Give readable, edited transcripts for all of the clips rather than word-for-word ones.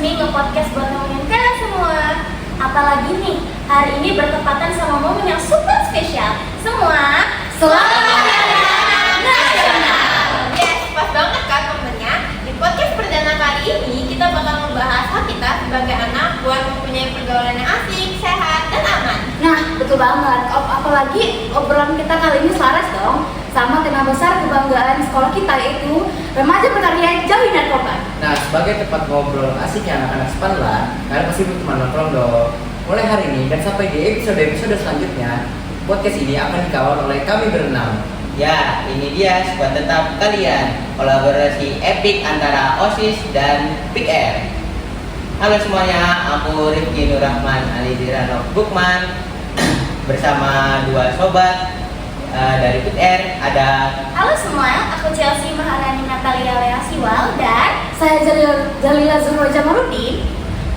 resmi nge-podcast buat ngomongin kalian semua. Apalagi nih, hari ini bertepatan sama momen yang super spesial. Semua, selamat Hari Anak Nasional. Yes, pas banget kan momennya. Di podcast perdana kali ini, kita bakal membahas hak kita sebagai anak buat mempunyai pergaulan yang asik, sehat, dan aman. Nah, betul banget. Apalagi obrolan kita kali ini selaras dong sama tema besar kebanggaan sekolah kita, yaitu remaja berkarya jauhi narkoba. Nah, sebagai tempat ngobrol asiknya anak-anak Spanlan, kalian pasti butuh teman nongkrong dong. Mulai hari ini dan sampai di episode selanjutnya, podcast ini akan dikawal oleh kami berenam. Ya, ini dia squad tetap kalian, kolaborasi epik antara OSIS dan Big Air. Halo semuanya, aku Rifki Nurrahman Alidiranov Bukman bersama dua sobat dari Big Air. Ada Halo semua, aku Chelsea Maharani Natalia Lea Siwal dan saya Jalila Zurwa Jamaludin.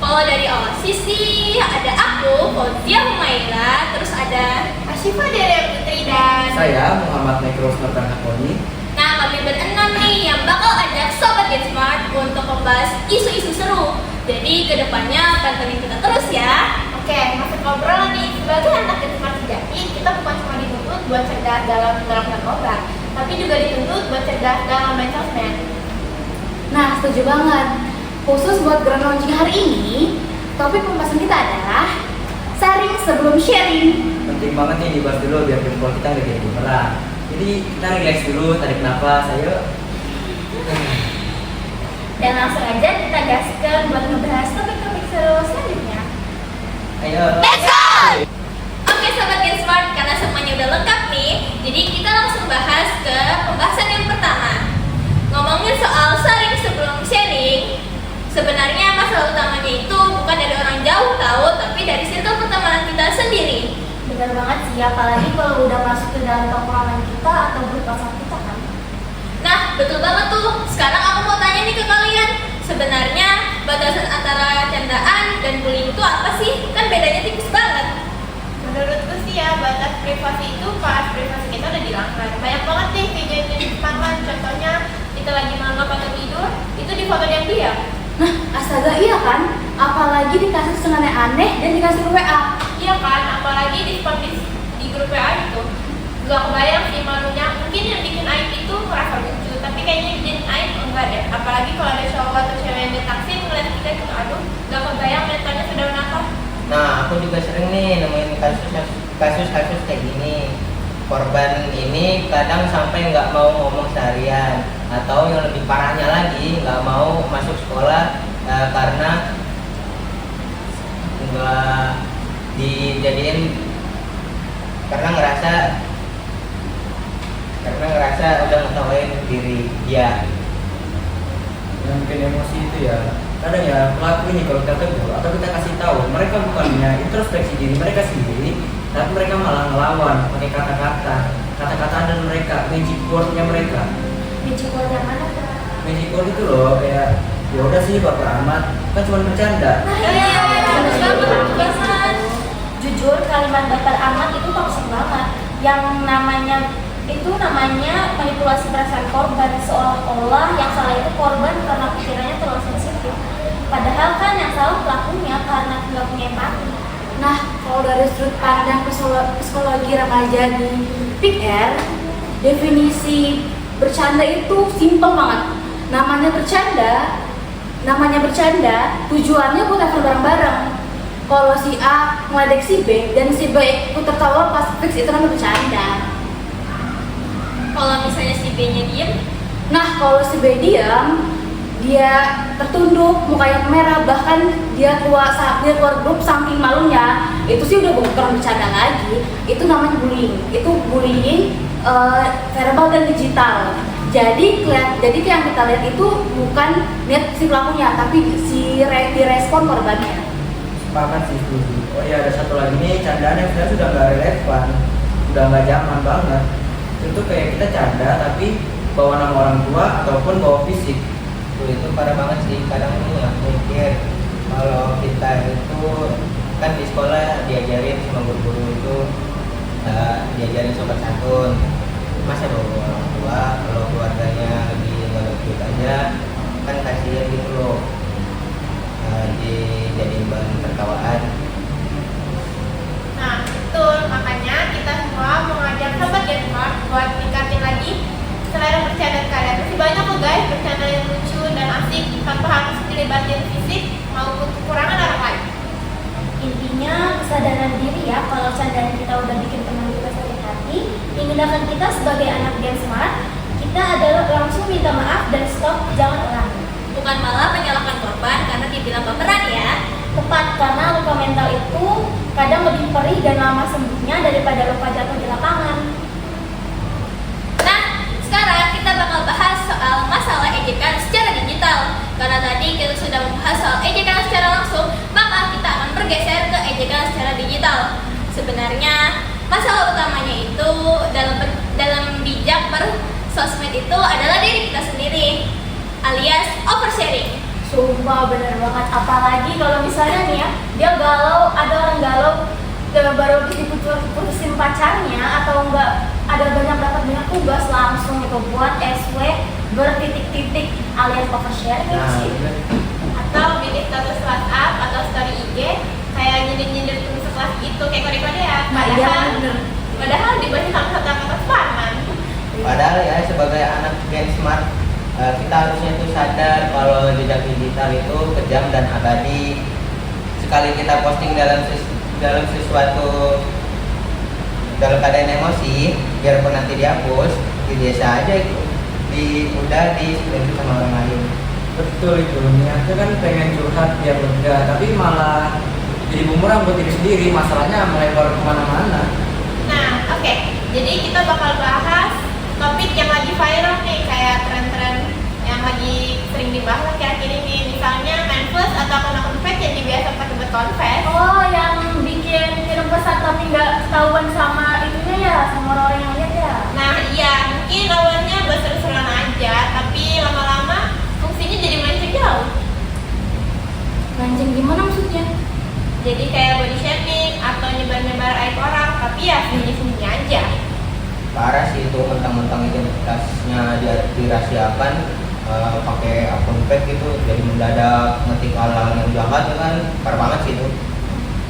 Kalau dari OSIS sih, ada aku, Fauzia Humaira, terus ada Asyifa Delia Putri dan Saya Muhammad Nekros Nurdan Hakoni. Nah, kami berenam nih yang bakal ajak Sobat Get Smart untuk membahas isu-isu seru. Jadi kedepannya pantengin kita terus ya. Oke, masuk ngobrol nih. Sebagai anak Get Smart sejati, kita bukan cuma dituntut buat cerdas dalam menerapkan narkoba, tapi juga dituntut buat cerdas dalam main sosmed. Nah, setuju banget. Khusus buat grand launching hari ini, topik pembahasan kita adalah sharing sebelum sharing. Penting banget nih dibahas dulu biar jempol kita nggak jadi bumerang. Jadi kita relax dulu, tarik nafas, ayo. Dan langsung aja kita gaskan buat ngebahas topik-topik seru selanjutnya. ayo. Let's go! Oke Sobat Get Smart, karena semuanya udah lengkap nih, jadi kita langsung bahas ke pembahasan yang pertama. Ngomongin soal sharing sebelum sharing, sebenarnya masalah utamanya itu bukan dari orang jauh tahu, tapi dari circle pertemanan kita sendiri. Bener banget sih, apalagi kalau udah masuk ke dalam tongkrongan kita atau grup WhatsApp kita kan. Nah, betul banget tuh. Sekarang aku mau tanya nih ke kalian, sebenarnya batasan antara candaan dan bullying itu apa sih? Kan bedanya tipis banget. Menurutku sih ya, batas privasi itu pas privasi kita udah dilanggar. Banyak banget nih kejadian di depan. Contohnya, kita lagi malam atau tidur, itu di foto dia. Nah, astaga iya kan? Apalagi dikasih sengaja aneh dan dikasih WA. Iya kan, apalagi di spam di grup WA itu. Gak kebayang sih malunya. Mungkin yang bikin aib itu merasa lucu, tapi kayaknya yang bikin aib enggak deh. Apalagi kalau ada cowok atau cewek yang ditaksin ngeliat kita gitu, aduh, gak kebayang mentalnya sudah menakar. Nah, aku juga sering nih nemuin kasus kayak gini. Korban ini kadang sampai nggak mau ngomong seharian, atau yang lebih parahnya lagi nggak mau masuk sekolah karena nggak dijadiin, karena ngerasa udah ngetawain diri dia. Yang bikin emosi itu ya, kadang ya pelaku ini kalau kita tegur atau kita kasih tahu, mereka bukannya introspeksi diri mereka sendiri, tapi mereka malah ngelawan pakai kata-kata dan mereka magic wordnya mereka. Magic word yang mana tuh? Magic word itu loh kayak ya udah sih baper amat, kan cuma bercanda. Jujur kalimat baper amat itu toksik banget. Yang namanya manipulasi perasaan korban, seolah-olah yang salah itu korban karena pikirannya terlalu sensitif. Padahal kan yang salah pelakunya karena nggak punya empati. Nah, kalau dari sudut pandang psikologi remaja di Big Air, definisi bercanda itu simpel banget. Namanya bercanda, tujuannya buat level bareng-bareng. Kalau si A ngeledek si B dan si B ikut tertawa pas fix, itu namanya bercanda. Kalau misalnya si B-nya diem, Nah, kalau si B diam, dia tertunduk, mukanya merah, bahkan dia keluar grup saking malunya, itu sih udah bukan bercanda lagi. Itu namanya bullying. Itu bullying verbal dan digital. Jadi yang kita lihat itu bukan lihat si pelakunya, tapi direspon korbannya. Sepakat sih setuju. Oh ya, ada satu lagi nih, candaan yang sebenarnya sudah nggak relevan, udah nggak zaman banget. Itu kayak kita canda tapi bawa nama orang tua ataupun bawa fisik. Itu parah banget sih. Kadang nih aku mikir, kalau kita itu kan di sekolah diajarin sama guru-guru itu diajarin sopan santun. Masa bawa orang tua, kalau keluarganya lagi nggak ada duit aja kan kasihan gitu loh. dijadiin bahan tertawaan. Nah, betul. Makanya kita semua mengajak sobat Gensmart buat tingkatin lagi selera bercanda kalian. Masih banyak kok guys bercanda yang lucu dan asik tanpa harus dilibatin fisik maupun kekurangan orang lain. Intinya kesadaran diri ya, kalau candaan kita udah bikin teman kita sakit hati, tindakan kita sebagai anak Gensmart, kita adalah langsung minta maaf dan stop, jangan ulangi. Bukan malah menyalahkan korban karena dibilang baperan ya. Tepat, karena luka mental itu kadang lebih perih dan lama sembuhnya daripada luka jatuh di lapangan. Nah, sekarang kita bakal bahas soal masalah ejekan secara digital. Karena tadi kita sudah membahas soal ejekan secara langsung, maka kita akan bergeser ke ejekan secara digital. Sebenarnya masalah utamanya itu dalam bijak bersosmed itu adalah diri kita sendiri, alias oversharing. Sumpah bener banget, apalagi kalau misalnya nih ya, dia galau, ada orang galau baru diputusin pacarnya atau enggak ada dapat banyak tugas langsung itu buat SW bertitik-titik alias oversharing sih. Atau bikin status WhatsApp atau story IG kayak nyindir-nyindir teman sekelas gitu, kayak kode-kodean. Nah, iya bener. Padahal dibaca sama satu angkatan Sparman. Padahal ya sebagai anak Gensmart, kita harusnya tuh sadar kalau jejak digital itu kejam dan abadi. Sekali kita posting dalam sesuatu dalam keadaan emosi, biarpun nanti dihapus, biasa aja itu udah di screenshot sama orang lain. Betul itu, niatnya kan pengen curhat biar lega, tapi malah jadi bumerang buat diri sendiri, masalahnya melebar kemana-mana. Nah, oke. Jadi kita bakal bahas topik yang lagi viral nih, kayak tren-tren yang lagi sering dibahas akhir-akhir ini. Misalnya manflus atau akun-akun fake yang biasa pakai buat confess. Oh, yang bikin kirim pesan tapi nggak ketahuan sama itunya ya, sama orang yang lihat ya. Nah, iya, mungkin awalnya buat seru-seruan aja, tapi lama-lama fungsinya jadi melenceng jauh. Melenceng gimana maksudnya? Jadi kayak body shaming atau nyebar-nyebar aib orang, tapi ya sembunyi-sembunyi aja. Parah sih itu, mentang-mentang identitasnya dirahasiakan, pakai akun fake gitu, jadi mendadak ngetik hal-hal yang jahat ya kan, parah banget sih itu.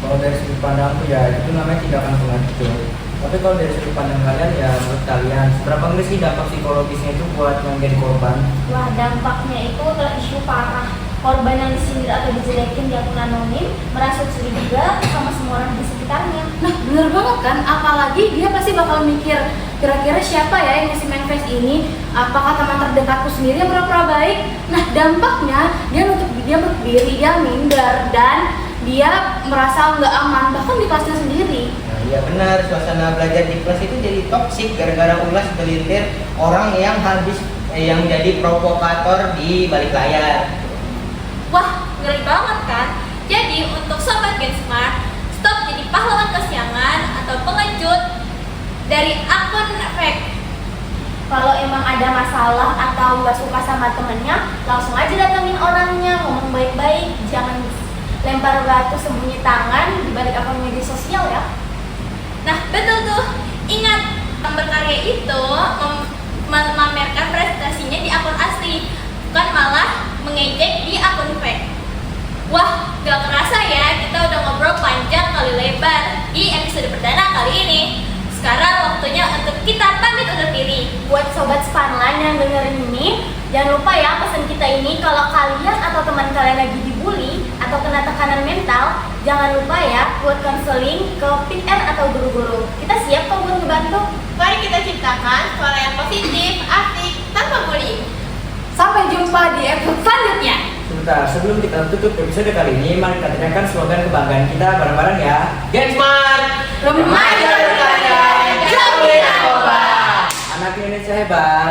Kalau dari sudut pandangku ya itu namanya tindakan pengecut. Tapi kalau dari sudut pandang kalian ya, menurut kalian seberapa ngeri sih dampak psikologisnya itu buat yang jadi korban? Wah, dampaknya itu ke isu parah. Korban yang disindir atau dijelekin di akun anonim merasa curiga sama semua orang di sekitarnya. Nah, bener banget kan? Apalagi dia pasti bakal mikir, kira-kira siapa ya yang ngasih manifest ini? Apakah teman terdekatku sendiri yang pura-pura baik? Nah, dampaknya dia nutup diri, dia minder, dan dia merasa nggak aman bahkan di kelasnya sendiri. Nah, iya benar, suasana belajar di kelas itu jadi toksik gara-gara ulas gelintir orang yang yang jadi provokator di balik layar. Wah, ngeri banget kan? Jadi untuk sobat Gensmart, stop jadi pahlawan kesiangan atau pengecut dari akun fake. Kalau emang ada masalah atau nggak suka sama temennya, langsung aja datengin orangnya, ngomong baik-baik, jangan lempar batu sembunyi tangan di balik akun media sosial ya. Nah, betul tuh. Ingat, yang berkarya itu memamerkan prestasinya di akun asli, bukan malah mengejek di akun fake. Wah, gak kerasa ya, kita udah ngobrol panjang kali lebar di episode perdana kali ini. Sekarang waktunya untuk kita pamit undur diri. Buat sobat Sparlan yang dengerin ini, jangan lupa ya pesan kita ini, kalau kalian atau teman kalian lagi dibully atau kena tekanan mental, jangan lupa ya buat konseling ke PIR atau guru-guru. Kita siap kok buat ngebantu. Mari kita ciptakan suara yang positif, asik, tanpa bullying. Sampai jumpa di episode selanjutnya. Sebentar, sebelum kita tutup episode kali ini, mari kita dengarkan slogan kebanggaan kita bareng-bareng ya. Gensmart, Remaja berkarya, jauhi narkoba. Anak Indonesia hebat.